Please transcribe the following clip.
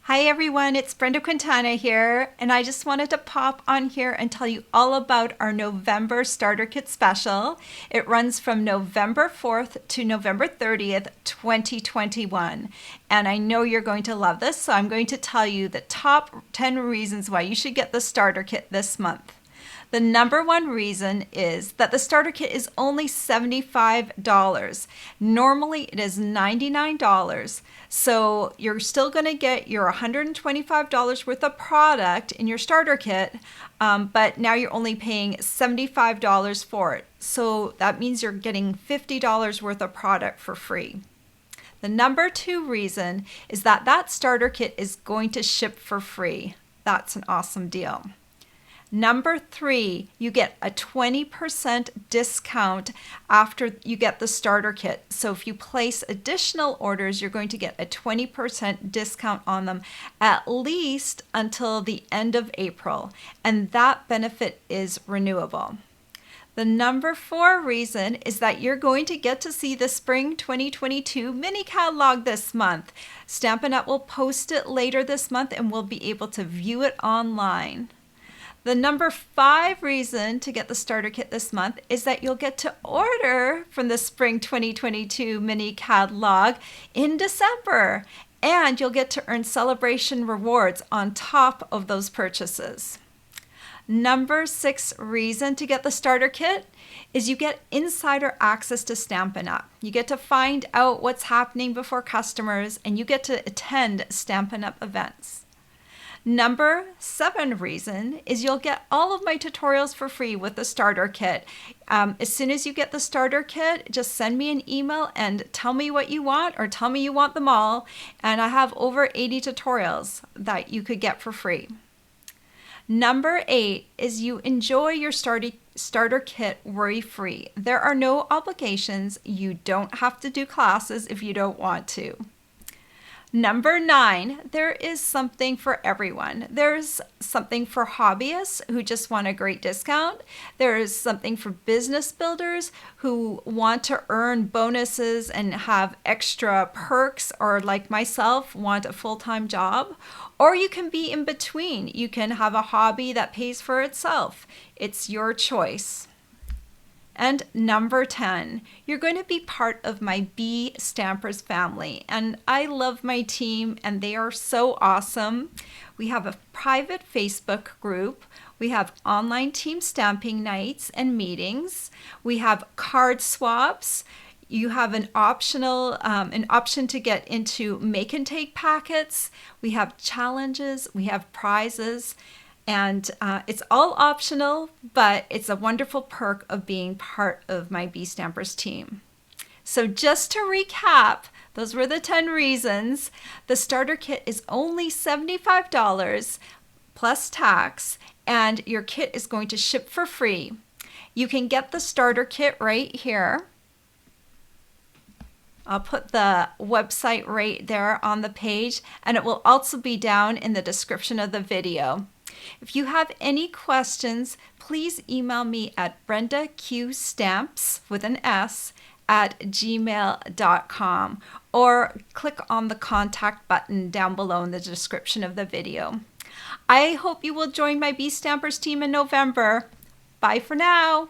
Hi everyone, it's Brenda Quintana here, and I just wanted to pop on here and tell you all about our November Starter Kit special. It runs from November 4th to November 30th, 2021. And I know you're going to love this, so I'm going to tell you the top 10 reasons why you should get the Starter Kit this month. The number one reason is that the starter kit is only $75. Normally it is $99. So you're still going to get your $125 worth of product in your starter kit, but now you're only paying $75 for it. So that means you're getting $50 worth of product for free. The number two reason is that that starter kit is going to ship for free. That's an awesome deal. Number three, you get a 20% discount after you get the starter kit. So if you place additional orders, you're going to get a 20% discount on them at least until the end of April. And that benefit is renewable. The number four reason is that you're going to get to see the Spring 2022 mini catalog this month. Stampin' Up! Will post it later this month and we'll be able to view it online. The number five reason to get the starter kit this month is that you'll get to order from the Spring 2022 mini catalog in December, and you'll get to earn celebration rewards on top of those purchases. Number six reason to get the starter kit is you get insider access to Stampin' Up! You get to find out what's happening before customers, and you get to attend Stampin' Up! Events. Number seven reason is you'll get all of my tutorials for free with the starter kit. As soon as you get the starter kit, just send me an email and tell me what you want, or tell me you want them all. And I have over 80 tutorials that you could get for free. Number eight is you enjoy your starter kit worry-free. There are no obligations. You don't have to do classes if you don't want to. Number nine, there is something for everyone. There's something for hobbyists who just want a great discount. There is something for business builders who want to earn bonuses and have extra perks, or like myself, want a full-time job. Or you can be in between. You can have a hobby that pays for itself. It's your choice. And number 10, you're going to be part of my Bee Stampers family. And I love my team and they are so awesome. We have a private Facebook group. We have online team stamping nights and meetings. We have card swaps. You have an option to get into make and take packets. We have challenges. We have prizes. And it's all optional, but it's a wonderful perk of being part of my Bee Stampers team. So just to recap, those were the 10 reasons. The starter kit is only $75 plus tax, and your kit is going to ship for free. You can get the starter kit right here. I'll put the website right there on the page, and it will also be down in the description of the video. If you have any questions, please email me at brendaqstamps with an S @gmail.com, or click on the contact button down below in the description of the video. I hope you will join my Bee Stampers team in November. Bye for now.